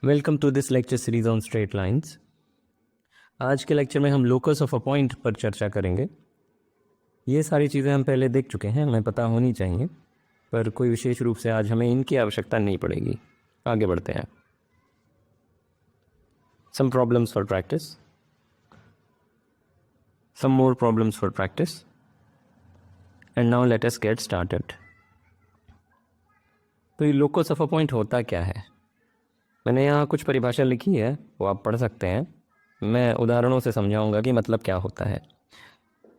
Welcome to this lecture series on straight lines. आज के lecture में हम लोकस ऑफ अ पॉइंट पर चर्चा करेंगे। ये सारी चीज़ें हम पहले देख चुके हैं, हमें पता होनी चाहिए, पर कोई विशेष रूप से आज हमें इनकी आवश्यकता नहीं पड़ेगी। आगे बढ़ते हैं। Some problems for practice, some more problems for practice, and now let us get started. तो ये लोकस ऑफ अ पॉइंट होता क्या है? मैंने यहाँ कुछ परिभाषा लिखी है, वो आप पढ़ सकते हैं। मैं उदाहरणों से समझाऊंगा कि मतलब क्या होता है।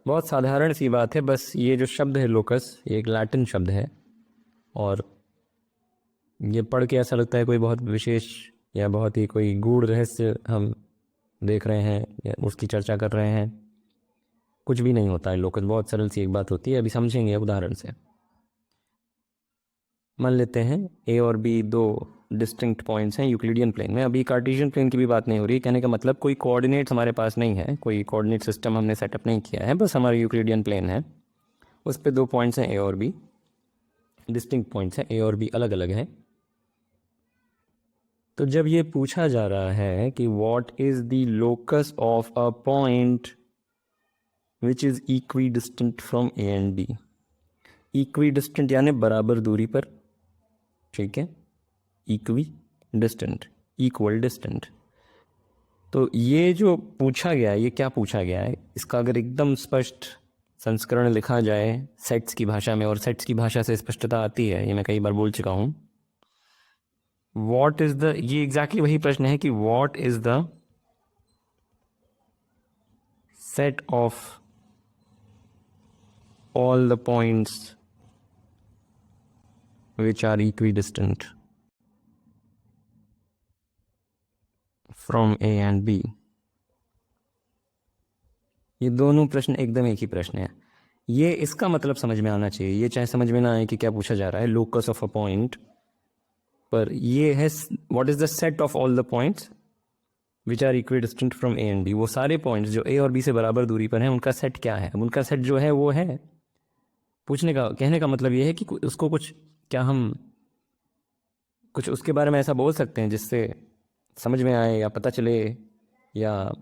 बहुत साधारण सी बात है, बस ये जो शब्द है लोकस, ये एक लैटिन शब्द है और ये पढ़ के ऐसा लगता है कोई बहुत विशेष या बहुत ही कोई गूढ़ रहस्य हम देख रहे हैं या उसकी चर्चा कर रहे हैं। कुछ भी नहीं होता है लोकस, बहुत सरल सी एक बात होती है। अभी समझेंगे उदाहरण से। मान लेते हैं ए और बी दो डिस्टिंक्ट पॉइंट्स हैं यूक्लिडियन प्लेन में। अभी कार्टेशियन प्लेन की भी बात नहीं हो रही। कहने का मतलब कोई कोऑर्डिनेट्स हमारे पास नहीं है, कोई कोऑर्डिनेट सिस्टम हमने सेटअप नहीं किया है, बस हमारा यूक्लिडियन प्लेन है। उस पे दो पॉइंट्स हैं ए और बी, डिस्टिंक्ट पॉइंट्स हैं, ए और बी अलग अलग हैं। तो जब ये पूछा जा रहा है कि what is the locus of a point which is equidistant from A and B. Equidistant यानी बराबर दूरी पर, ठीक है, इक्वी डिस्टेंट, इक्वल डिस्टेंट। तो ये जो पूछा गया है, ये क्या पूछा गया है, इसका अगर एकदम स्पष्ट संस्करण लिखा जाए सेट्स की भाषा में, और सेट्स की भाषा से स्पष्टता आती है, ये मैं कई बार बोल चुका हूँ। व्हाट इज द, ये एग्जैक्टली वही प्रश्न है कि what is the set of all the points which are equidistant from A and B. ये दोनों प्रश्न एकदम एक ही प्रश्न है। ये इसका मतलब समझ में आना चाहिए, ये चाहे समझ में ना आए कि क्या पूछा जा रहा है लोकस ऑफ अ पॉइंट, पर ये है what is the set of all the points which are equidistant from A and B. वो सारे पॉइंट्स जो ए और बी से बराबर दूरी पर हैं, उनका सेट क्या है। उनका सेट जो है वो है, पूछने का, कहने का मतलब ये है कि उसको कुछ, क्या हम कुछ उसके बारे में ऐसा बोल सकते हैं जिससे समझ में आए या पता चले, या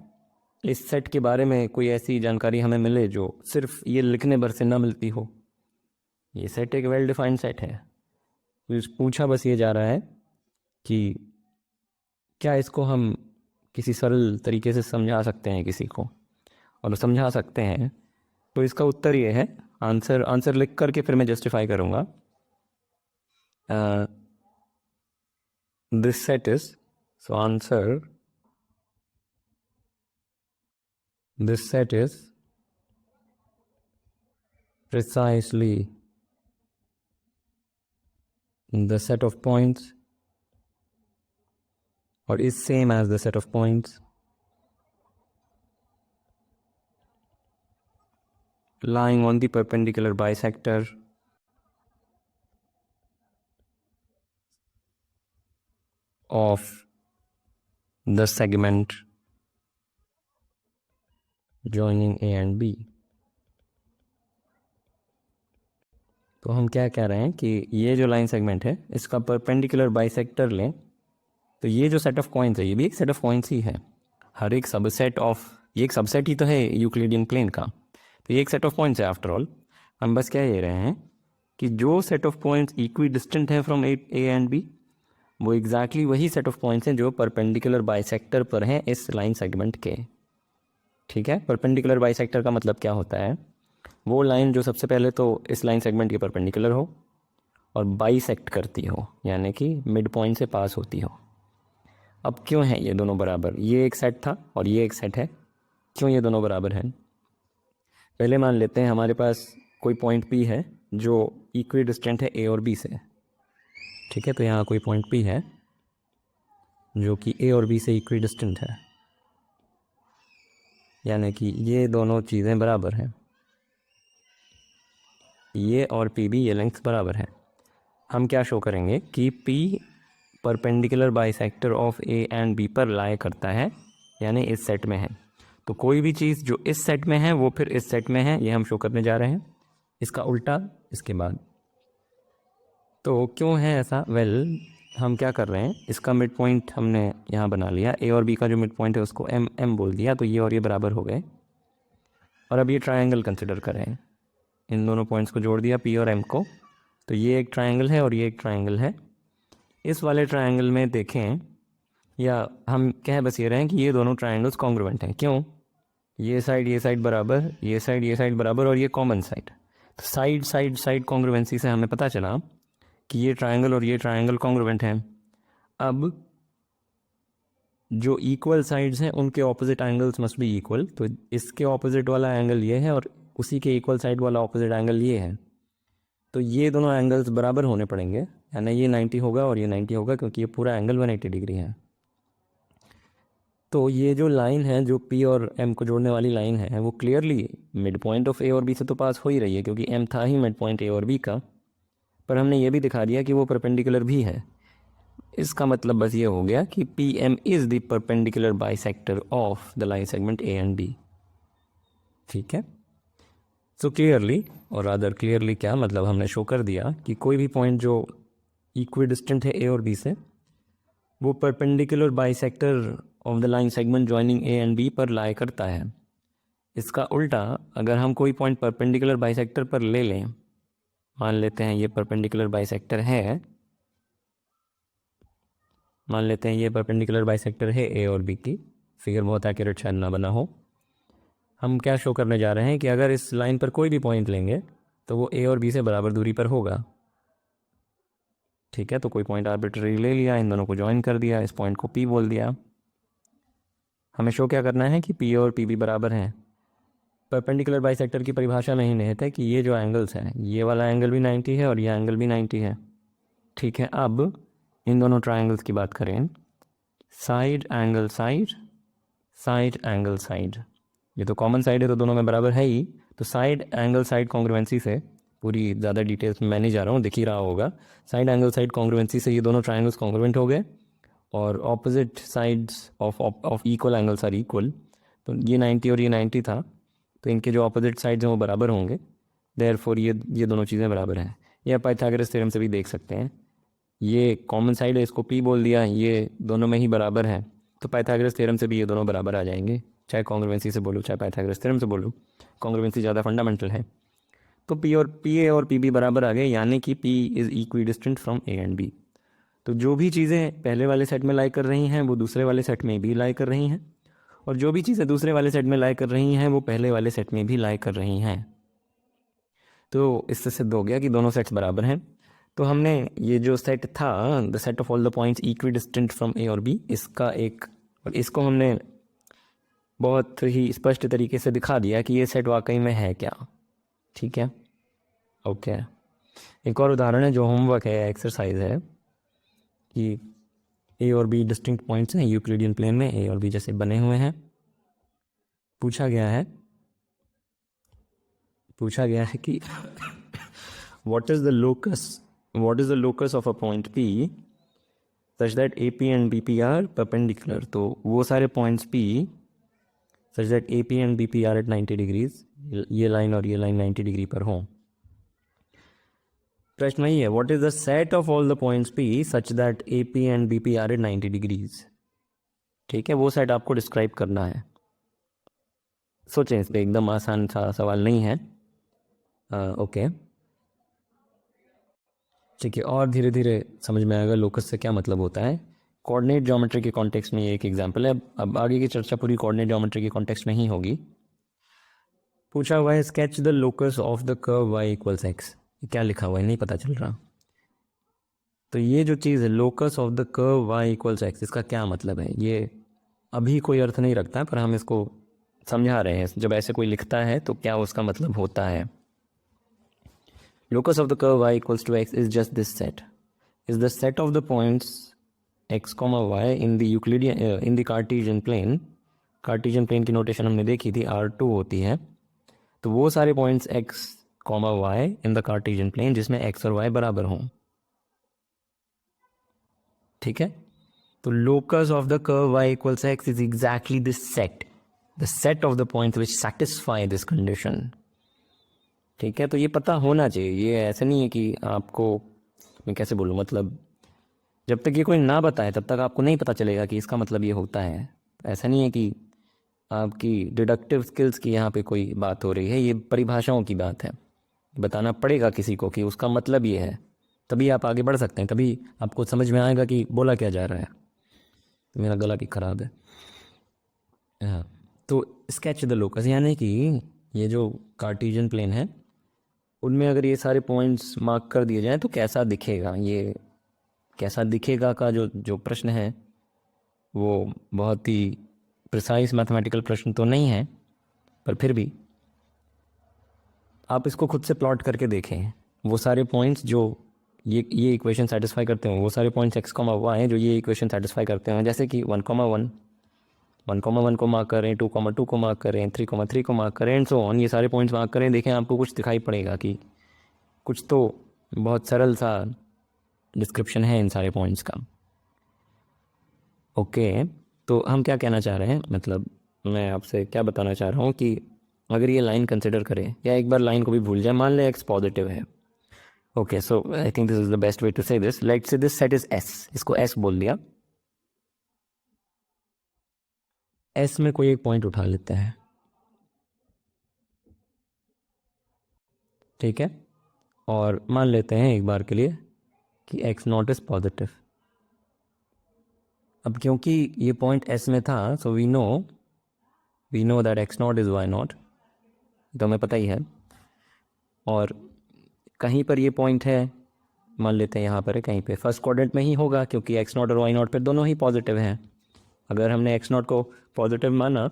इस सेट के बारे में कोई ऐसी जानकारी हमें मिले जो सिर्फ ये लिखने भर से ना मिलती हो। ये सेट एक वेल डिफाइंड सेट है। पूछा बस ये जा रहा है कि क्या इसको हम किसी सरल तरीके से समझा सकते हैं किसी को, और समझा सकते हैं तो इसका उत्तर ये है। आंसर लिख करके फिर मैं जस्टिफाई करूँगा। This set is, so answer, this set is precisely the set of points, or is same as the set of points lying on the perpendicular bisector of the segment joining A and B। तो हम क्या कह रहे हैं कि ये जो line segment है, इसका परपेंडिकुलर बाइसेक्टर लें तो ये जो सेट ऑफ पॉइंट्स है, ये भी एक सेट ऑफ पॉइंट्स ही है। हर एक सबसेट ऑफ, ये एक सबसेट ही तो है यूक्लिडियन प्लेन का, तो ये एक सेट ऑफ पॉइंट्स है आफ्टर ऑल। हम बस क्या ये रहे हैं कि जो set of points equi distant है फ्रॉम ए एंड बी, वो एग्जैक्टली वही सेट ऑफ पॉइंट्स हैं जो परपेंडिकुलर बाइसेक्टर पर हैं इस लाइन सेगमेंट के। ठीक है, परपेंडिकुलर बाइसेक्टर का मतलब क्या होता है, वो लाइन जो सबसे पहले तो इस लाइन सेगमेंट के परपेंडिकुलर हो और बाइसेक्ट करती हो, यानी कि मिड पॉइंट से पास होती हो। अब क्यों है ये दोनों बराबर? ये एक सेट था और ये एक सेट है, क्यों ये दोनों बराबर हैं? पहले मान लेते हैं हमारे पास कोई पॉइंट पी है जो इक्वी डिस्टेंट है ए और बी से। ठीक है, तो यहाँ कोई पॉइंट पी है जो कि ए और बी से इक्वी डिस्टेंट है, यानी कि ये दोनों चीज़ें बराबर हैं, ये और पी भी, ये लेंथ बराबर है। हम क्या शो करेंगे कि P perpendicular bisector of A and B पर लाई करता है, यानी इस सेट में है। तो कोई भी चीज़ जो इस सेट में है वो फिर इस सेट में है, ये हम शो करने जा रहे हैं। इसका उल्टा इसके बाद। तो क्यों है ऐसा? वेल, हम क्या कर रहे हैं, इसका मिड पॉइंट हमने यहाँ बना लिया, ए और बी का जो मिड पॉइंट है उसको एम एम बोल दिया, तो ये और ये बराबर हो गए। और अब ये ट्रायंगल कंसिडर करें, इन दोनों पॉइंट्स को जोड़ दिया पी और एम को, तो ये एक ट्रायंगल है और ये एक ट्रायंगल है। इस वाले ट्रायंगल में देखें, या हम कह बस ये रहे हैं कि ये दोनों ट्रायंगल्स कॉन्ग्रुएंट हैं। क्यों? ये साइड बराबर, ये साइड बराबर, और ये कॉमन साइड। तो साइड कॉन्ग्रुएंसी से हमें पता चला कि ये ट्रायंगल और ये ट्रायंगल कॉन्ग्रुएंट हैं। अब जो इक्वल साइड्स हैं उनके opposite angles must be equal, तो इसके ऑपोजिट वाला एंगल ये है और उसी के इक्वल साइड वाला ऑपोजिट एंगल ये है, तो ये दोनों एंगल्स बराबर होने पड़ेंगे, यानी ये 90 होगा और ये 90 होगा, क्योंकि ये पूरा एंगल 180 डिग्री है। तो ये जो लाइन है, जो पी और एम को जोड़ने वाली लाइन है, वो क्लियरली मिड पॉइंट ऑफ ए और बी से तो पास हो ही रही है, क्योंकि एम था ही मिड पॉइंट ए और बी का। पर हमने ये भी दिखा दिया कि वो परपेंडिकुलर भी है। इसका मतलब बस ये हो गया कि P M is the perpendicular bisector of the line segment A and B. ठीक है, सो क्लियरली, और अदर क्लियरली क्या मतलब, हमने शो कर दिया कि कोई भी पॉइंट जो इक्वी डिस्टेंट है ए और बी से, वो perpendicular bisector of the line segment joining A and B पर लाई करता है। इसका उल्टा, अगर हम कोई पॉइंट परपेंडिकुलर बाइसेक्टर पर ले लें, मान लेते हैं ये परपेंडिकुलर बाइसेक्टर है, मान लेते हैं ये परपेंडिकुलर बाइसेक्टर है ए और बी की, फिगर बहुत एक्यूरेट शायद ना बना हो। हम क्या शो करने जा रहे हैं कि अगर इस लाइन पर कोई भी पॉइंट लेंगे तो वो ए और बी से बराबर दूरी पर होगा। ठीक है, तो कोई पॉइंट आर्बिट्ररी ले लिया, इन दोनों को ज्वाइन कर दिया, इस पॉइंट को पी बोल दिया। हमें शो क्या करना है कि पी और पी भी बराबर हैं। परपेंडिकुलर बाइसेक्टर की परिभाषा में ही निहित है कि ये जो एंगल्स हैं, ये वाला एंगल भी 90 है और ये एंगल भी 90 है। ठीक है, अब इन दोनों ट्रायंगल्स की बात करें, side angle side, side angle side, ये तो कॉमन साइड है तो दोनों में बराबर है ही, तो साइड एंगल साइड कॉन्ग्रुएंसी से, पूरी ज़्यादा डिटेल्स में मैं नहीं जा रहा हूँ, दिख ही रहा होगा, साइड एंगल साइड कॉन्ग्रुएंसी से ये दोनों ट्रायंगल्स कॉन्ग्रुएंट हो गए और opposite sides of equal angles are equal. तो ये 90 और ये 90 था, तो इनके जो ऑपोजिट साइड्स हैं वो बराबर होंगे, देयरफॉर ये दोनों चीज़ें बराबर हैं। यह पाइथागोरस थ्योरम से भी देख सकते हैं, ये कॉमन साइड है, इसको पी बोल दिया, ये दोनों में ही बराबर है, तो पाइथागोरस थ्योरम से भी ये दोनों बराबर आ जाएंगे, चाहे कॉन्ग्रुएंसी से बोलूँ चाहे पाइथागोरस थ्योरम से बोलूँ, कॉन्ग्रुएंसी ज़्यादा फंडामेंटल है। तो पी ए और पी बी बराबर आ गए, यानी कि P is equidistant from A and B. तो जो भी चीज़ें पहले वाले सेट में लाई कर रही हैं वो दूसरे वाले सेट में भी लाई कर रही हैं, और जो भी चीज़ें दूसरे वाले सेट में लाई कर रही हैं वो पहले वाले सेट में भी लाई कर रही हैं। तो इससे सिद्ध हो गया कि दोनों सेट्स बराबर हैं। तो हमने ये जो सेट था, the set of all the points equidistant from A और बी, इसका एक, और इसको हमने बहुत ही स्पष्ट तरीके से दिखा दिया कि ये सेट वाकई में है क्या। ठीक है, ओके। एक और उदाहरण है जो होमवर्क है, एक्सरसाइज है, कि ए और बी डिस्टिंक्ट पॉइंट्स हैं यूक्लिडियन प्लेन में, ए और बी जैसे बने हुए हैं। पूछा गया है कि what is the locus of a point P such that AP and BP are perpendicular। तो वो सारे points P such that AP and BP are at 90 degrees, ये लाइन और ये लाइन 90 डिग्री पर हों। प्रश्न वही है, what is the set of all the points P such that AP and BP are at 90 degrees। ठीक है, वो सेट आपको डिस्क्राइब करना है। सोचें, इस पर एकदम आसान सा सवाल नहीं है। ओके, ठीक है, और धीरे धीरे समझ में आएगा लोकस से क्या मतलब होता है। कोऑर्डिनेट ज्योमेट्री के कॉन्टेक्स्ट में ये एक एग्जांपल है। अब आगे की चर्चा पूरी कोऑर्डिनेट ज्योमेट्री के कॉन्टेक्स्ट में ही होगी। पूछा हुआ है, sketch the locus of the curve y equals x। क्या लिखा हुआ है नहीं पता चल रहा। तो ये जो चीज़ है locus of the curve y equals x, इसका क्या मतलब है, ये अभी कोई अर्थ नहीं रखता है, पर हम इसको समझा रहे हैं। जब ऐसे कोई लिखता है तो क्या उसका मतलब होता है। Locus of the curve y equals to x is just this set, is the set of the points x comma y in the Euclidean in the Cartesian plane। Cartesian plane की नोटेशन हमने देखी थी, R2 होती है, तो वो सारे points x comma y in the Cartesian plane जिसमें x और y बराबर हों। ठीक है, तो locus of the curve y equals x is exactly this set, the set of the points which satisfy this condition। ठीक है, तो ये पता होना चाहिए, ये ऐसा नहीं है कि आपको, मैं कैसे बोलूँ, मतलब जब तक ये कोई ना बताए तब तक आपको नहीं पता चलेगा कि इसका मतलब ये होता है। ऐसा नहीं है कि आपकी डिडक्टिव स्किल्स की यहाँ पे कोई बात हो रही है, ये परिभाषाओं की बात है। बताना पड़ेगा किसी को कि उसका मतलब ये है, तभी आप आगे बढ़ सकते हैं, तभी आपको समझ में आएगा कि बोला क्या जा रहा है। तो मेरा गला भी ख़राब है। हाँ, तो स्केच द लोकस यानी कि ये जो कार्टेशियन प्लेन है उनमें अगर ये सारे पॉइंट्स मार्क कर दिए जाएं तो कैसा दिखेगा, ये कैसा दिखेगा का जो जो प्रश्न है वो बहुत ही प्रिसाइज मैथमेटिकल प्रश्न तो नहीं है, पर फिर भी आप इसको खुद से प्लॉट करके देखें। वो सारे पॉइंट्स जो ये इक्वेशन सेटिस्फाई करते हैं, वो सारे पॉइंट्स x, y हैं जो ये इक्वेशन सेटिस्फाई करते हैं, जैसे कि 1,1 1,1 को मार्क करें, 2,2 को मार्क करें, 3,3 को मार्क करें एंड सो ऑन। ये सारे पॉइंट्स मार्क करें, देखें आपको कुछ दिखाई पड़ेगा कि कुछ तो बहुत सरल सा डिस्क्रिप्शन है इन सारे पॉइंट्स का। ओके, तो हम क्या कहना चाह रहे हैं, मतलब मैं आपसे क्या बताना चाह रहा हूँ कि अगर ये लाइन कंसिडर करें या एक बार लाइन को भी भूल जाए, मान लें x पॉजिटिव है। Okay, so I think this is the best way to say this. Let's say this set is s, इसको s बोल दिया। s में कोई एक पॉइंट उठा लेते हैं, ठीक है, और मान लेते हैं एक बार के लिए कि x नॉट इज पॉजिटिव। अब क्योंकि ये पॉइंट s में था, so we know that x not is y not, तो हमें पता ही है। और कहीं पर ये पॉइंट है, मान लेते हैं यहाँ पर है, कहीं पे फर्स्ट क्वाड्रेंट में ही होगा क्योंकि x नॉट और y नॉट पर दोनों ही पॉजिटिव हैं। अगर हमने x नॉट को पॉजिटिव माना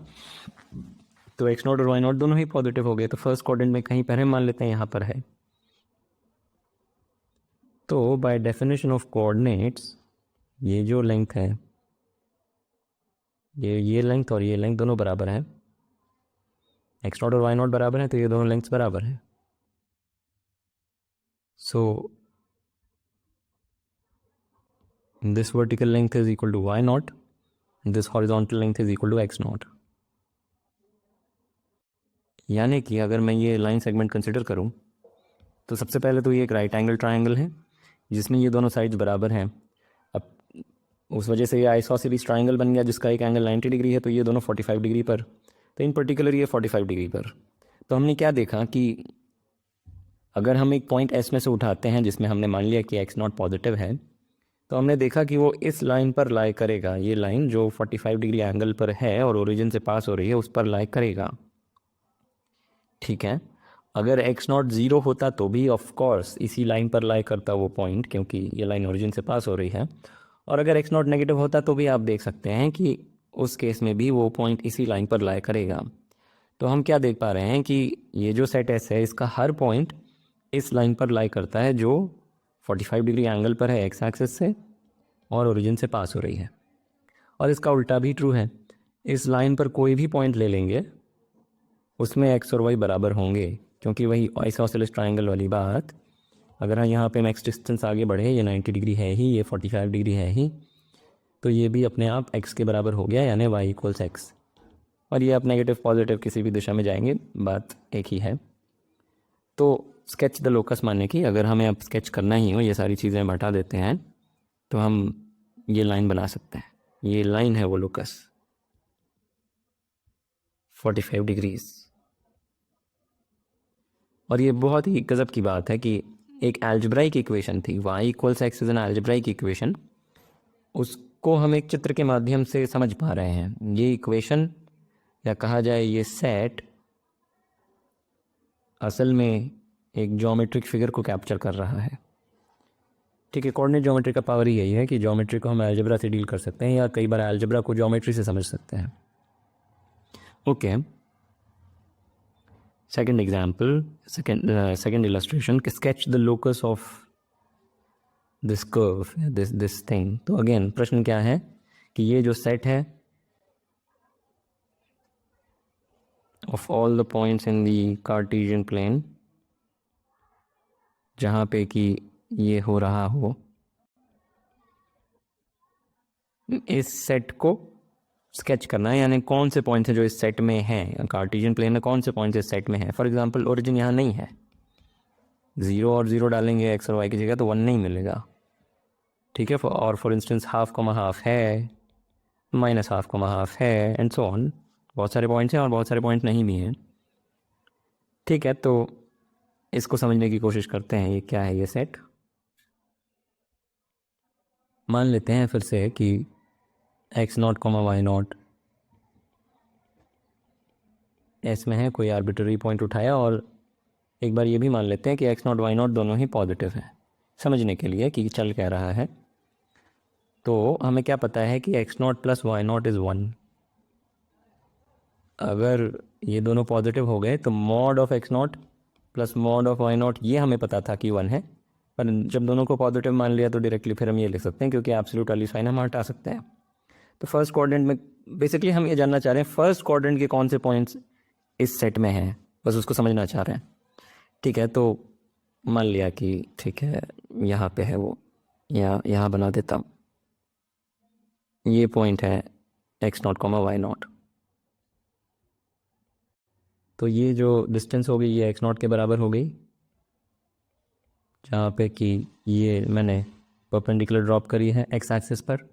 तो x नॉट और y नॉट दोनों ही पॉजिटिव हो गए, तो फर्स्ट क्वाड्रेंट में कहीं पर है, मान लेते हैं यहाँ पर है। तो बाय डेफिनेशन ऑफ कोऑर्डिनेट्स ये जो लेंथ है, ये लेंथ और ये लेंथ दोनों बराबर हैं, x नॉट और y नॉट बराबर हैं, तो ये दोनों लेंथ्स बराबर हैं। सो this vertical length is equal to y naught, this horizontal length is equal to x naught। यानी कि अगर मैं ये लाइन सेगमेंट कंसिडर करूं तो सबसे पहले तो ये एक राइट एंगल ट्रायंगल है जिसमें ये दोनों साइड्स बराबर हैं। अब उस वजह से ये आइसोसेलेस ट्रायंगल बन गया जिसका एक एंगल 90 डिग्री है, तो ये दोनों 45 डिग्री पर, तो इन पर्टिकुलर ये 45 डिग्री पर। तो हमने क्या देखा कि अगर हम एक पॉइंट एस में से उठाते हैं जिसमें हमने मान लिया कि एक्स नॉट पॉजिटिव है, तो हमने देखा कि वो इस लाइन पर लाई करेगा, ये लाइन जो 45 डिग्री एंगल पर है और ओरिजिन से पास हो रही है उस पर लाई करेगा, ठीक है। अगर x नॉट ज़ीरो होता तो भी ऑफ कोर्स इसी लाइन पर लाई करता वो पॉइंट, क्योंकि ये लाइन ओरिजिन से पास हो रही है। और अगर x नॉट नेगेटिव होता तो भी आप देख सकते हैं कि उस केस में भी वो पॉइंट इसी लाइन पर लाई करेगा। तो हम क्या देख पा रहे हैं कि ये जो सेट S है इसका हर पॉइंट इस लाइन पर लाई करता है जो 45 डिग्री एंगल पर है एक्स एक्सिस से और ओरिजिन से पास हो रही है। और इसका उल्टा भी ट्रू है, इस लाइन पर कोई भी पॉइंट ले लेंगे उसमें x और y बराबर होंगे, क्योंकि वही आइसोसेलेस ट्रायंगल वाली बात। अगर हम यहाँ पे मैक्स डिस्टेंस आगे बढ़े, ये 90 डिग्री है ही, ये 45 डिग्री है ही, तो ये भी अपने आप x के बराबर हो गया, यानी y इक्वल्स x। और ये आप नेगेटिव पॉजिटिव किसी भी दिशा में जाएंगे, बात एक ही है। तो स्केच द लोकस माने कि अगर हमें अब स्केच करना ही हो, ये सारी चीज़ें हम हटा देते हैं, तो हम ये लाइन बना सकते हैं। ये लाइन है वो लोकस 45 डिग्रीज। और ये बहुत ही गज़ब की बात है कि एक अलजेब्राइक इक्वेशन थी, y equals x is an algebraic equation, उसको हम एक चित्र के माध्यम से समझ पा रहे हैं। ये इक्वेशन या कहा जाए ये सेट असल में एक ज्योमेट्रिक फिगर को कैप्चर कर रहा है, ठीक है। कोऑर्डिनेट ज्योमेट्री का पावर यही है कि ज्योमेट्री को हम अलजेब्रा से डील कर सकते हैं या कई बार अलजेब्रा को ज्योमेट्री से समझ सकते हैं। Okay, second example, second illustration, sketch the locus of this curve, this thing. तो अगेन प्रश्न क्या है कि ये जो सेट है of all the points in the Cartesian plane जहाँ पे कि ये हो रहा हो, इस सेट को स्केच करना है, यानी कौन से पॉइंट्स हैं जो इस सेट में हैं, कार्टेशियन प्लेन में कौन से पॉइंट्स इस सेट में हैं। फॉर एग्जांपल ओरिजिन यहाँ नहीं है, 0 और 0 डालेंगे x और y की जगह तो 1 नहीं मिलेगा, ठीक है, और for instance half comma half है, माइनस हाफ कॉमा हाफ है, एंड सो ऑन। बहुत सारे पॉइंट्स हैं और बहुत सारे पॉइंट नहीं भी हैं। ठीक है, तो इसको समझने की कोशिश करते हैं, ये क्या है ये सेट। मान लेते हैं फिर से कि x not comma y not S में है, कोई आर्बिट्ररी पॉइंट उठाया, और एक बार ये भी मान लेते हैं कि एक्स नॉट वाई नॉट दोनों ही पॉजिटिव हैं, समझने के लिए कि चल क्या रहा है। तो हमें क्या पता है कि x not plus y not is 1। अगर ये दोनों पॉजिटिव हो गए तो mod of x not plus mod of y not, ये हमें पता था कि 1 है, पर जब दोनों को पॉजिटिव मान लिया तो डायरेक्टली फिर हम ये लिख सकते हैं, क्योंकि एब्सोल्यूट वाली साइन हम हटा सकते हैं। तो फर्स्ट क्वाड्रेंट में बेसिकली हम ये जानना चाह रहे हैं फर्स्ट क्वाड्रेंट के कौन से पॉइंट्स इस सेट में हैं, बस उसको समझना चाह रहे हैं। ठीक है, तो मान लिया कि ठीक है यहाँ पे है वो, यहाँ बना देता हूँ, ये पॉइंट है x not comma y not. तो ये जो डिस्टेंस हो गई ये एक्स नॉट के बराबर हो गई, जहाँ पे कि ये मैंने परपेंडिकुलर ड्रॉप करी है एक्स एक्सिस पर।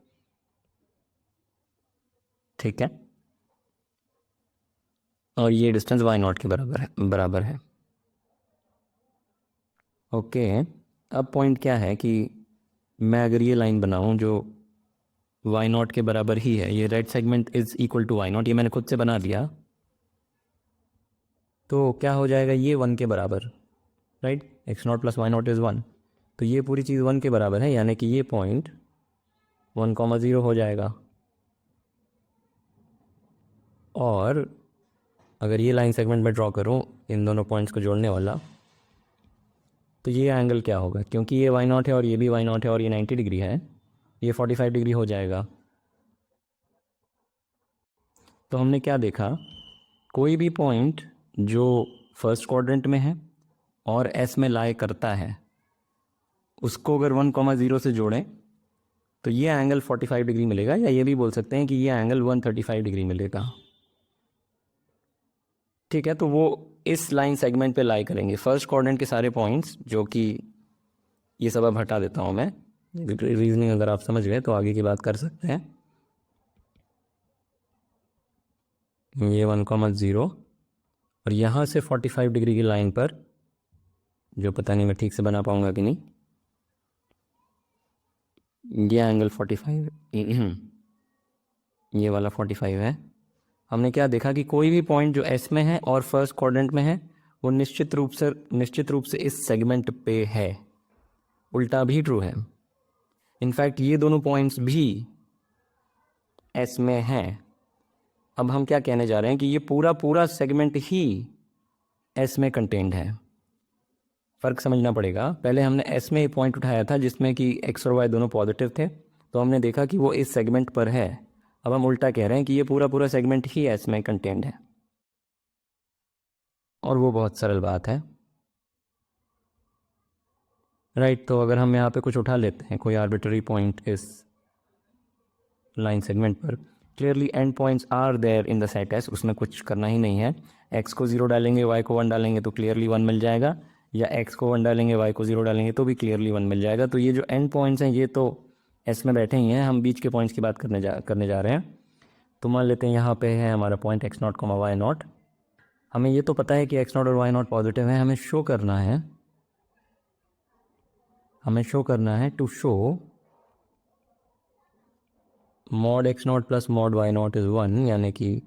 ठीक है, और ये डिस्टेंस वाई नॉट के बराबर है। ओके, अब पॉइंट क्या है कि मैं अगर ये लाइन बनाऊं जो वाई नॉट के बराबर ही है, ये red segment is equal to y not, ये मैंने खुद से बना दिया, तो क्या हो जाएगा ये 1 के बराबर, right. X not plus y not is 1, तो ये पूरी चीज़ 1 के बराबर है, यानी कि ये पॉइंट 1,0 हो जाएगा। और अगर ये लाइन सेगमेंट में ड्रॉ करूँ इन दोनों पॉइंट्स को जोड़ने वाला, तो ये एंगल क्या होगा, क्योंकि ये वाई नॉट है और ये भी वाई नॉट है और ये 90 डिग्री है, ये 45 डिग्री हो जाएगा। तो हमने क्या देखा, कोई भी पॉइंट जो फर्स्ट क्वाड्रेंट में है और एस में लाई करता है, उसको अगर 1,0 से जोड़ें तो ये एंगल 45 डिग्री मिलेगा, या ये भी बोल सकते हैं कि ये एंगल 135 डिग्री मिलेगा। ठीक है, तो वो इस लाइन सेगमेंट पे लाई करेंगे फर्स्ट क्वाड्रेंट के सारे पॉइंट्स, जो कि ये सब अब हटा देता हूँ मैं, रीजनिंग अगर आप समझ गए तो आगे की बात कर सकते हैं। ये 1,0 और यहाँ से 45 डिग्री की लाइन पर, जो पता नहीं मैं ठीक से बना पाऊँगा कि नहीं, ये एंगल 45 ये वाला 45 है। हमने क्या देखा कि कोई भी पॉइंट जो एस में है और फर्स्ट क्वाड्रेंट में है वो निश्चित रूप से इस सेगमेंट पे है। उल्टा भी ट्रू है, इनफैक्ट ये दोनों पॉइंट्स भी एस में हैं। अब हम क्या कहने जा रहे हैं कि ये पूरा सेगमेंट ही एस में कंटेंड है। फ़र्क समझना पड़ेगा, पहले हमने एस में एक पॉइंट उठाया था जिसमें कि एक्स और वाई दोनों पॉजिटिव थे, तो हमने देखा कि वो इस सेगमेंट पर है। अब हम उल्टा कह रहे हैं कि ये पूरा सेगमेंट ही एस में कंटेंड है, और वो बहुत सरल बात है, राइट। तो अगर हम यहाँ पे कुछ उठा लेते हैं, कोई आर्बिट्ररी पॉइंट इस लाइन सेगमेंट पर, clearly end points are there in the set S, उसमें कुछ करना ही नहीं है। एक्स को 0 डालेंगे, वाई को 1 डालेंगे तो क्लियरली 1 मिल जाएगा, या एक्स को 1 डालेंगे, वाई को 0 डालेंगे तो भी क्लियरली 1 मिल जाएगा। तो ये जो एंड पॉइंट्स हैं ये तो एस में बैठे ही हैं, हम बीच के पॉइंट्स की बात करने जा रहे हैं। तो मान लेते हैं यहाँ पे है हमारा point x not comma y not. हमें ये तो पता है कि एक्स नॉट और वाई नॉट पॉजिटिव है, हमें शो करना है to show mod x not plus mod y not is 1, यानी कि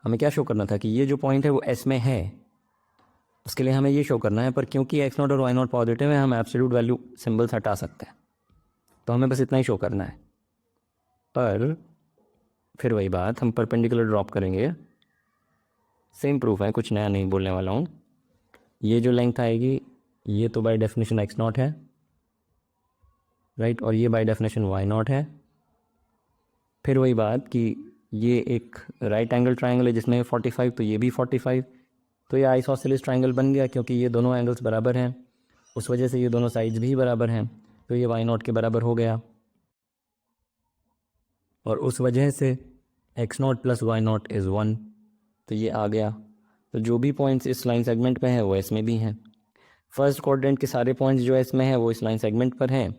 हमें क्या शो करना था कि ये जो पॉइंट है वो एस में है, उसके लिए हमें ये शो करना है। पर क्योंकि एक्स नॉट और वाई नॉट पॉजिटिव है, हम एब्सोल्यूट वैल्यू सिंबल्स हटा सकते हैं, तो हमें बस इतना ही शो करना है। पर फिर वही बात, हम परपेंडिकुलर ड्रॉप करेंगे, सेम प्रूफ है, कुछ नया नहीं बोलने वाला हूँ। ये जो लेंथ आएगी ये तो बाय डेफिनेशन एक्स नॉट है, राइट, और ये बाय डेफिनेशन वाई नॉट है। फिर वही बात कि ये एक राइट एंगल ट्राइंगल है जिसमें 45, तो ये भी 45, तो ये आइसोसेलेस ट्राइंगल बन गया, क्योंकि ये दोनों एंगल्स बराबर हैं, उस वजह से ये दोनों साइड्स भी बराबर हैं, तो ये वाई नॉट के बराबर हो गया, और उस वजह से x not plus y not is 1, तो ये आ गया। तो जो भी पॉइंट्स इस लाइन सेगमेंट पे हैं वो इसमें भी हैं। फर्स्ट क्वाड्रेंट के सारे पॉइंट्स जो इसमें हैं वो इस लाइन सेगमेंट पर हैं,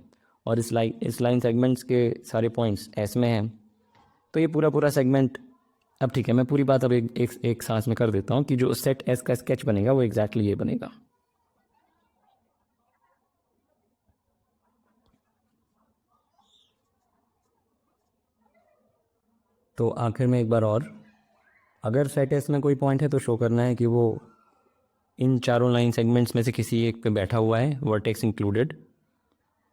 और इस लाइन सेगमेंट्स के सारे पॉइंट्स एस में हैं, तो ये पूरा सेगमेंट, अब ठीक है मैं पूरी बात अब एक सांस में कर देता हूँ कि जो सेट एस का स्केच बनेगा वो एग्जैक्टली ये बनेगा। तो आखिर में एक बार और, अगर सेट एस में कोई पॉइंट है तो शो करना है कि वो इन चारों लाइन सेगमेंट्स में से किसी एक पे बैठा हुआ है, वर्टेक्स इंक्लूडेड।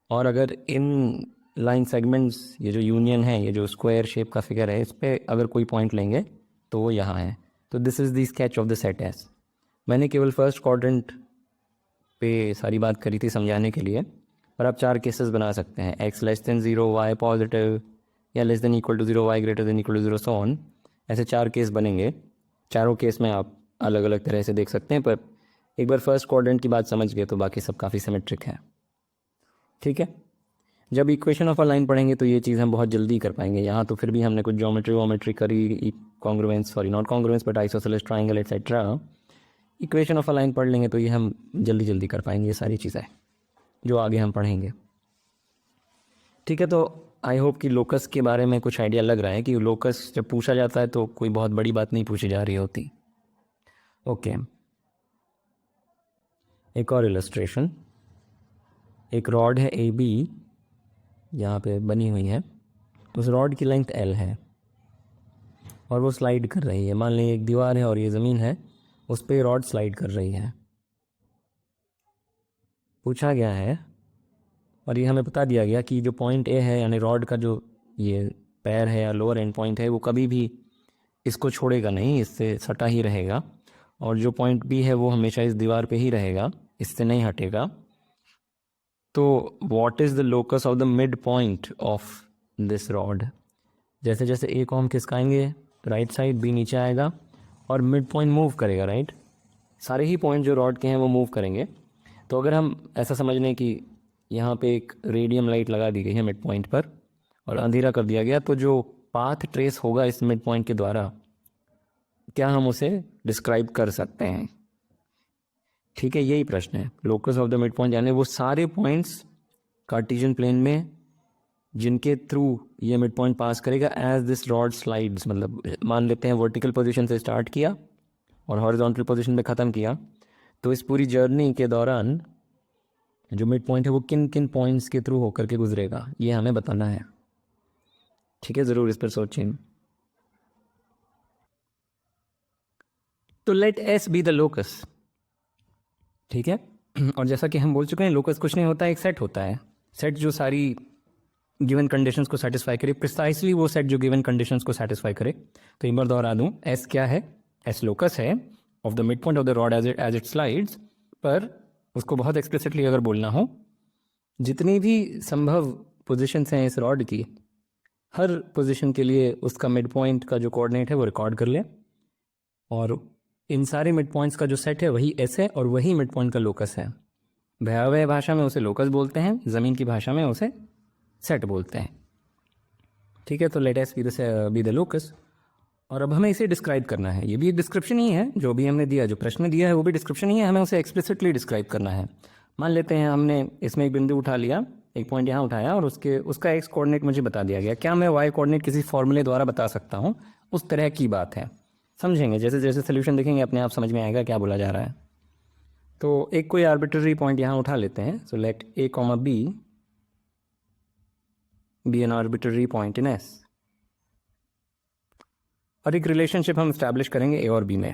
और अगर इन लाइन सेगमेंट्स, ये जो यूनियन है, ये जो स्क्वायर शेप का फिगर है, इस पर अगर कोई पॉइंट लेंगे तो वो यहाँ है। तो this is the sketch of the set S. मैंने केवल फर्स्ट क्वाड्रेंट पे सारी बात करी थी समझाने के लिए, पर आप 4 केसेस बना सकते हैं, x less than 0, y positive, या less than equal to 0, y greater than equal to 0, so on. ऐसे 4 केस बनेंगे। चारों केस में आप अलग अलग तरह से देख सकते हैं, पर एक बार फर्स्ट क्वाड्रेंट की बात समझ गए तो बाकी सब काफ़ी सिमेट्रिक है। ठीक है, जब इक्वेशन ऑफ अ लाइन पढ़ेंगे तो ये चीज़ हम बहुत जल्दी कर पाएंगे। यहाँ तो फिर भी हमने कुछ ज्योमेट्री करी, congruence, sorry not congruence but isosceles triangle etcetera. Equation of a line पढ़ लेंगे तो ये हम जल्दी कर पाएंगे, ये सारी चीज़ें जो आगे हम पढ़ेंगे। ठीक है, तो आई होप कि लोकस के बारे में कुछ आइडिया लग रहा है कि लोकस जब पूछा जाता है तो कोई बहुत बड़ी बात नहीं पूछी जा रही होती। ओके, एक और इलस्ट्रेशन। एक रॉड है ए बी, यहाँ पे बनी हुई है, उस रॉड की लेंथ L है और वो स्लाइड कर रही है। मान लीजिए एक दीवार है और ये ज़मीन है, उस पर रॉड स्लाइड कर रही है। पूछा गया है और ये हमें बता दिया गया कि जो पॉइंट ए है, यानी रॉड का जो ये पैर है या लोअर एंड पॉइंट है, वो कभी भी इसको छोड़ेगा नहीं, इससे सटा ही रहेगा। और जो पॉइंट बी है वो हमेशा इस दीवार पे ही रहेगा, इससे नहीं हटेगा। तो what is the locus of the mid point of this rod? जैसे जैसे ए को हम खिसकाएंगे राइट साइड, बी नीचे आएगा और मिड पॉइंट मूव करेगा, राइट। सारे ही पॉइंट जो रॉड के हैं वो मूव करेंगे। तो अगर हम ऐसा समझ लें कि यहाँ पे एक रेडियम लाइट लगा दी गई है मिड पॉइंट पर और अंधेरा कर दिया गया, तो जो पाथ ट्रेस होगा इस मिड पॉइंट के द्वारा, क्या हम उसे डिस्क्राइब कर सकते हैं? ठीक है, यही प्रश्न है। Locus of the mid point यानी वो सारे पॉइंट्स कार्टेशियन प्लेन में जिनके थ्रू ये मिड पॉइंट पास करेगा एज दिस रॉड स्लाइड्स। मतलब मान लेते हैं वर्टिकल पोजीशन से स्टार्ट किया और हॉरिजॉन्टल पोजीशन पे ख़त्म किया, तो इस पूरी जर्नी के दौरान जो मिड पॉइंट है वो किन किन पॉइंट्स के थ्रू होकर के गुजरेगा, ये हमें बताना है। ठीक है, ज़रूर इस पर सोचें। तो let S be the locus. ठीक है, और जैसा कि हम बोल चुके हैं, लोकस कुछ नहीं होता है, एक सेट होता है। सेट जो सारी गिवन कंडीशंस को सेटिस्फाई करे, प्रिसाइसली वो सेट जो गिवन कंडीशंस को सेटिस्फाई करे। तो एक बार दोहरा दूं, एस क्या है? एस लोकस है of the mid point of the rod as it slides. पर उसको बहुत एक्सप्लिसिटली अगर बोलना हो, जितनी भी संभव पोजीशंस हैं इस रॉड की, हर पोजीशन के लिए उसका मिड पॉइंट का जो कोऑर्डिनेट है वो रिकॉर्ड कर ले, और इन सारे मिड पॉइंट्स का जो सेट है वही एस है और वही मिड पॉइंट का लोकस है। भयावह भाषा में उसे लोकस बोलते हैं, ज़मीन की भाषा में उसे सेट बोलते हैं। ठीक है, तो let S be the locus. और अब हमें इसे डिस्क्राइब करना है। ये भी एक डिस्क्रिप्शन ही है, जो भी हमने दिया, जो प्रश्न दिया है वो भी डिस्क्रिप्शन ही है, हमें उसे एक्सप्लिसिटली डिस्क्राइब करना है। मान लेते हैं हमने इसमें एक बिंदु उठा लिया, एक पॉइंट यहाँ उठाया और उसका एक्स कोऑर्डिनेट मुझे बता दिया गया। क्या मैं वाई कोऑर्डिनेट किसी फॉर्मूले द्वारा बता सकता हूँ? उस तरह की बात है। समझेंगे, जैसे जैसे सोल्यूशन देखेंगे अपने आप समझ में आएगा क्या बोला जा रहा है। तो एक कोई आर्बिट्ररी पॉइंट यहाँ उठा लेते हैं। So let A comma B be an arbitrary point in S, और एक रिलेशनशिप हम इस्टेब्लिश करेंगे ए और बी में।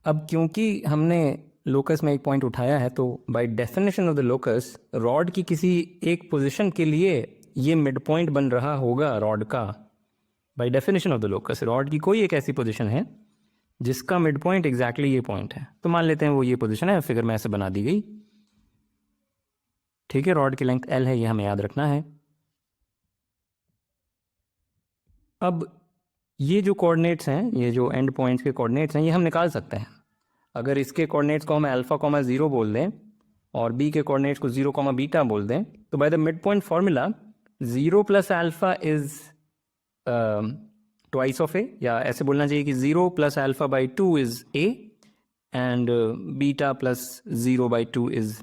अब क्योंकि हमने लोकस में एक पॉइंट उठाया है, तो by definition of the locus, rod की किसी एक पोजीशन के लिए ये मिड पॉइंट बन रहा होगा रॉड का। By definition of the locus, rod की कोई एक ऐसी पोजीशन है जिसका मिड पॉइंट एग्जैक्टली ये पॉइंट है। तो मान लेते हैं वो ये पोजीशन है, फिगर में ऐसे बना दी गई। ठीक है, रॉड की लेंथ L है, ये हमें याद रखना है। अब ये जो कोऑर्डिनेट्स हैं, ये जो एंड पॉइंट्स के कोऑर्डिनेट्स हैं, ये हम निकाल सकते हैं। अगर इसके कोऑर्डिनेट्स को हम अल्फा कॉमा 0 बोल दें और बी के कोऑर्डिनेट्स को 0 कॉमा बीटा बोल दें, तो by the mid point formula 0 plus alpha is twice of A, या ऐसे बोलना चाहिए कि 0 plus alpha by 2 is A and beta plus 0 by 2 is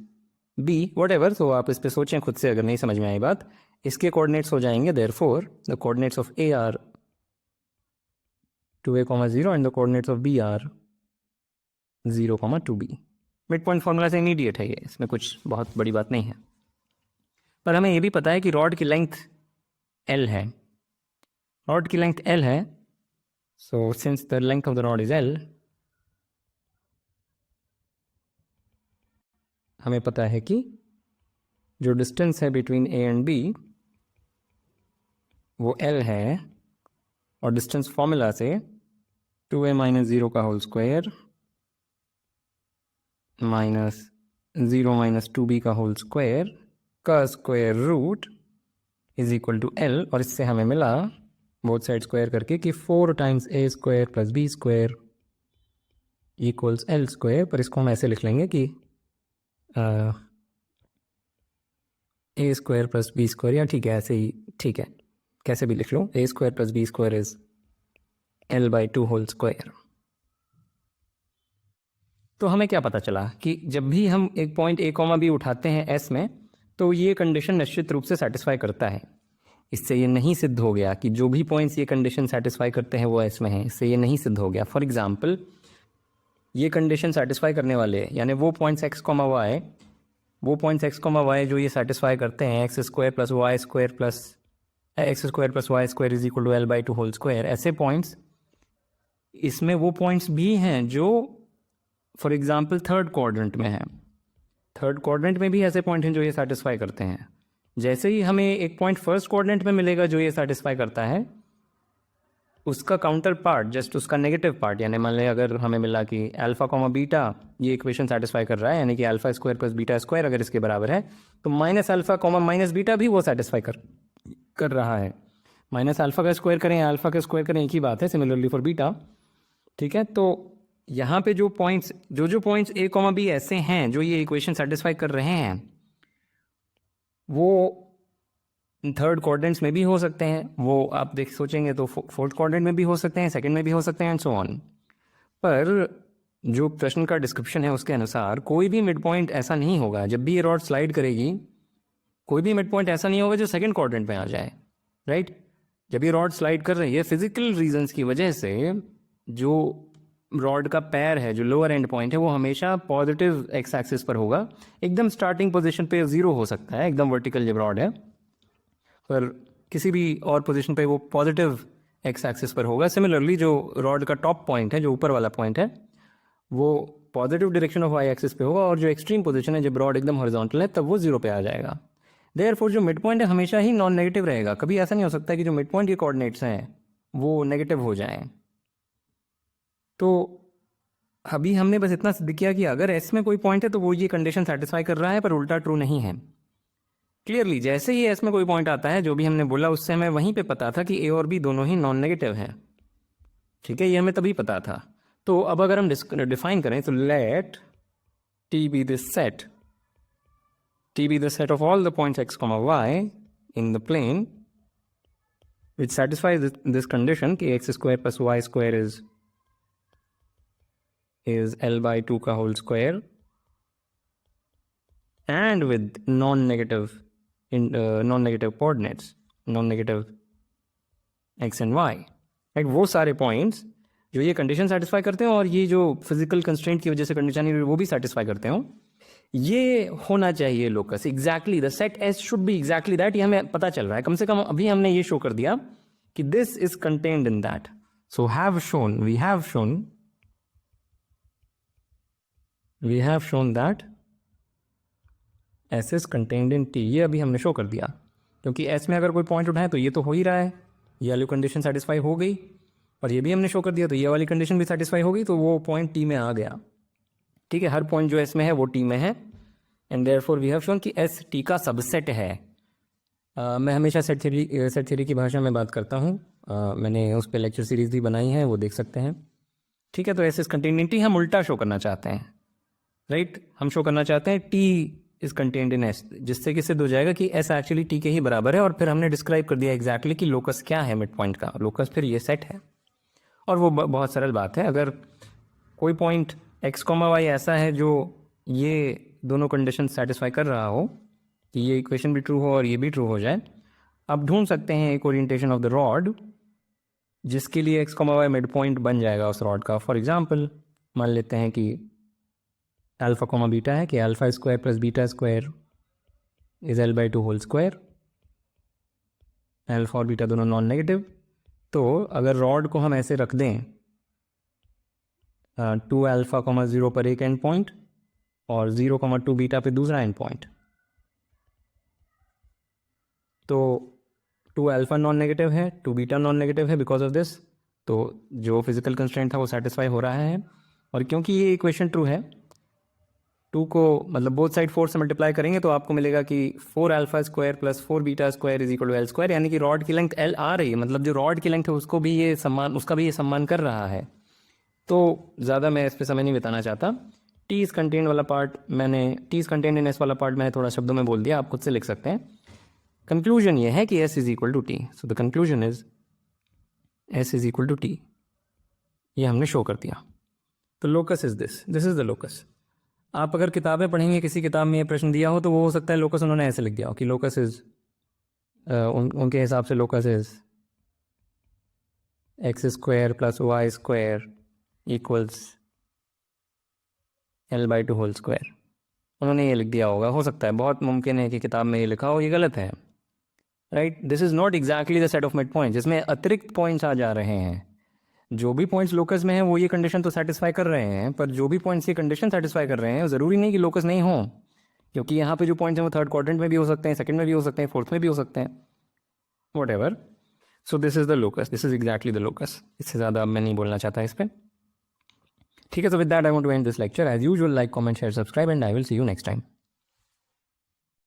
B, whatever. तो आप इस पे सोचें खुद से अगर नहीं समझ में आई बात। इसके कोऑर्डिनेट्स हो जाएंगे therefore the coordinates of A are 2a, 0 and the coordinates of B are 0, 2b। Mid point formula से इमीडिएट है ये, इसमें कुछ बहुत बड़ी बात नहीं है। पर हमें ये भी पता है कि रॉड की लेंथ L है, रॉड की लेंथ L है। So since the length of the rod is L, हमें पता है कि जो डिस्टेंस है बिटवीन A एंड B वो L है, और डिस्टेंस फॉर्मूला से 2a - 0 का होल स्क्वायर माइनस 0 - 2b का होल स्क्वायर का square root is equal to L। और इससे हमें मिला बोथ साइड स्क्वायर करके कि 4 times a square plus b square equals L square. पर इसको हम ऐसे लिख लेंगे कि a square plus b square, या ठीक है ऐसे ही ठीक है, कैसे भी लिख लो, a square plus b square is L/2 whole square. तो हमें क्या पता चला कि जब भी हम एक पॉइंट a, b उठाते हैं S में, तो ये कंडीशन निश्चित रूप से सेटिस्फाई करता है। इससे ये नहीं सिद्ध हो गया कि जो भी पॉइंट्स ये कंडीशन सेटिस्फाई करते हैं वो S में हैं। इससे ये नहीं सिद्ध हो गया। फॉर एग्जांपल, ये कंडीशन सेटिस्फाई करने वाले यानी वो पॉइंट्स x, y, वो पॉइंट्स x, y जो ये सेटिस्फाई करते हैं x square plus Y square plus x square plus Y square is equal to L/2 whole square, ऐसे पॉइंट्स इसमें वो पॉइंट्स भी हैं जो फॉर एग्जांपल थर्ड क्वाड्रेंट में हैं। थर्ड क्वाड्रेंट में भी ऐसे पॉइंट हैं जो ये सेटिस्फाई करते हैं। जैसे ही हमें एक पॉइंट फर्स्ट क्वाड्रेंट में मिलेगा जो ये सेटिस्फाई करता है, उसका काउंटर पार्ट, जस्ट उसका नेगेटिव पार्ट, यानी मान लें अगर हमें मिला कि अल्फा कॉमा बीटा ये इक्वेशन सेटिस्फाई कर रहा है, यानी कि alpha square plus beta square अगर इसके बराबर है, तो minus alpha comma minus beta भी वो सेटिस्फाई कर रहा है। माइनस अल्फा का स्क्वायर करें, अल्फा का स्क्वायर करें, एक ही बात है। सिमिलरली फॉर बीटा, ठीक है। तो यहाँ पे जो पॉइंट्स a, b ऐसे हैं जो ये इक्वेशन सेटिस्फाई कर रहे हैं, वो थर्ड क्वाड्रेंट्स में भी हो सकते हैं। वो आप देख सोचेंगे तो फोर्थ क्वाड्रेंट में भी हो सकते हैं, सेकंड में भी हो सकते हैं, एंड सो ऑन। पर जो प्रश्न का डिस्क्रिप्शन है उसके अनुसार कोई भी मिड पॉइंट ऐसा नहीं होगा, जब भी ये रॉड स्लाइड करेगी कोई भी मिड पॉइंट ऐसा नहीं होगा जो सेकंड क्वाड्रेंट में आ जाए, राइट। जब ये रॉड स्लाइड कर रही है फिजिकल रीजंस की वजह से, जो रॉड का पैर है, जो लोअर एंड पॉइंट है, वो हमेशा पॉजिटिव एक्स एक्सिस पर होगा। एकदम स्टार्टिंग पोजीशन पे 0 हो सकता है, एकदम वर्टिकल जब रॉड है, पर किसी भी और पोजीशन पे वो पॉजिटिव एक्स एक्सिस पर होगा। सिमिलरली जो रॉड का टॉप पॉइंट है, जो ऊपर वाला पॉइंट है, वो positive direction of y axis पे होगा, और जो एक्सट्रीम पोजीशन है जब रॉड एकदम हॉरिजॉन्टल है तब वो 0 पे आ जाएगा। देयरफॉर जो मिड पॉइंट है हमेशा ही नॉन नेगेटिव रहेगा। कभी ऐसा नहीं हो सकता कि जो मिड पॉइंट के कोऑर्डिनेट्स हैं वो नेगेटिव हो जाएं। तो अभी हमने बस इतना सिद्ध किया कि अगर एस में कोई पॉइंट है तो वो ये कंडीशन सेटिस्फाई कर रहा है, पर उल्टा ट्रू नहीं है। क्लियरली जैसे ही एस में कोई पॉइंट आता है, जो भी हमने बोला उससे हमें वहीं पे पता था कि ए और बी दोनों ही नॉन नेगेटिव हैं, ठीक है, ये हमें तभी पता था। तो अब अगर हम डिफाइन करें तो let T be this set, T be the set of all the points X, Y in the plane which satisfies this condition कि X square plus Y square is L/2 का whole square and with non-negative coordinates, non-negative x and y, right? वो सारे points जो ये condition satisfy करते हैं और ये जो फिजिकल कंस्ट्रेंट की वजह से कंडीशन है वो भी सेटिस्फाई करते हो, ये होना चाहिए locus. Exactly the set S should be exactly that. ये हमें पता चल रहा है, कम से कम अभी हमने ये शो कर दिया कि this is contained in that. So we have shown that S is contained in T। ये अभी हमने शो कर दिया, क्योंकि S में अगर कोई पॉइंट उठाए तो ये तो हो ही रहा है, ये वाली कंडीशन सेटिस्फाई हो गई, और ये भी हमने शो कर दिया तो ये वाली कंडीशन भी सेटिस्फाई हो गई, तो वो पॉइंट T में आ गया। ठीक है, हर पॉइंट जो S में है वो T में है, and therefore we have shown कि S T का सबसेट है। मैं हमेशा सेट थ्योरी की भाषा में बात करता हूँ, मैंने उस पर लेक्चर सीरीज भी बनाई है, वो देख सकते हैं। ठीक है, तो S is contained in T हम उल्टा शो करना चाहते हैं, राइट। हम शो करना चाहते हैं T is contained in S, जिससे कि सिद्ध हो जाएगा कि S एक्चुअली T के ही बराबर है, और फिर हमने डिस्क्राइब कर दिया एग्जैक्टली कि लोकस क्या है मिड पॉइंट का। लोकस फिर ये सेट है, और वो बहुत सरल बात है। अगर कोई पॉइंट x, y ऐसा है जो ये दोनों कंडीशन सेटिस्फाई कर रहा हो कि ये इक्वेशन भी ट्रू हो और ये भी ट्रू हो जाए, आप ढूंढ सकते हैं एक ओरिएंटेशन ऑफ द रॉड जिसके लिए x comma y mid point बन जाएगा उस रॉड का। फॉर एग्जांपल मान लेते हैं कि अल्फा कॉमा बीटा है कि alpha square plus beta square is L/2 whole square, alpha और बीटा दोनों नॉन नेगेटिव। तो अगर रॉड को हम ऐसे रख दें 2 अल्फा कॉमा 0 पर एक एंड पॉइंट और 0,2 बीटा पे दूसरा एंड पॉइंट, तो 2 अल्फा नॉन नेगेटिव है, 2 बीटा नॉन नेगेटिव है बिकॉज ऑफ दिस। तो जो फिजिकल कंस्ट्रेंट था वो सेटिस्फाई हो रहा है। और क्योंकि ये इक्वेशन ट्रू है, 2 को मतलब बोथ साइड 4 से मल्टीप्लाई करेंगे तो आपको मिलेगा कि 4 alpha square plus 4 beta square is equal to L square, यानी कि रॉड की लेंथ L आ रही है, मतलब जो रॉड की लेंथ है उसका भी ये सम्मान कर रहा है। तो ज़्यादा मैं इस पर समय नहीं बिताना चाहता। टी इज कंटेंट वाला part T is content in S वाला पार्ट मैंने थोड़ा शब्दों में बोल दिया, आप खुद से लिख सकते हैं। कंक्लूजन ये है कि S is equal to T, so the conclusion is S is equal to T, ये हमने शो कर दिया। तो locus is this is the locus. आप अगर किताबें पढ़ेंगे, किसी किताब में ये प्रश्न दिया हो तो वो हो सकता है लोकस उन्होंने ऐसे लिख दिया हो कि लोकस इज उनके हिसाब से locus is x square plus Y square equals L/2 whole square, उन्होंने ये लिख दिया होगा। हो सकता है, बहुत मुमकिन है कि किताब में ये लिखा हो, ये गलत है। Right, this is not exactly the set of mid points, जिसमें अतिरिक्त पॉइंट्स आ जा रहे हैं। जो भी पॉइंट्स लोकस में हैं वो ये कंडीशन तो सेटिस्फाई कर रहे हैं, पर जो भी पॉइंट्स ये कंडीशन सेटिस्फाई कर रहे हैं ज़रूरी नहीं कि लोकस नहीं हो, क्योंकि यहाँ पे जो पॉइंट्स हैं वो थर्ड क्वाड्रेंट में भी हो सकते हैं, सेकंड में भी हो सकते हैं, फोर्थ में भी हो सकते हैं, what ever. So this is the locus, this is exactly the locus. इससे ज़्यादा अब मैं नहीं बोलना चाहता इस पर। ठीक है, so with that I want to end this lecture. As usual, like, comment, share, subscribe, and I will see you next time.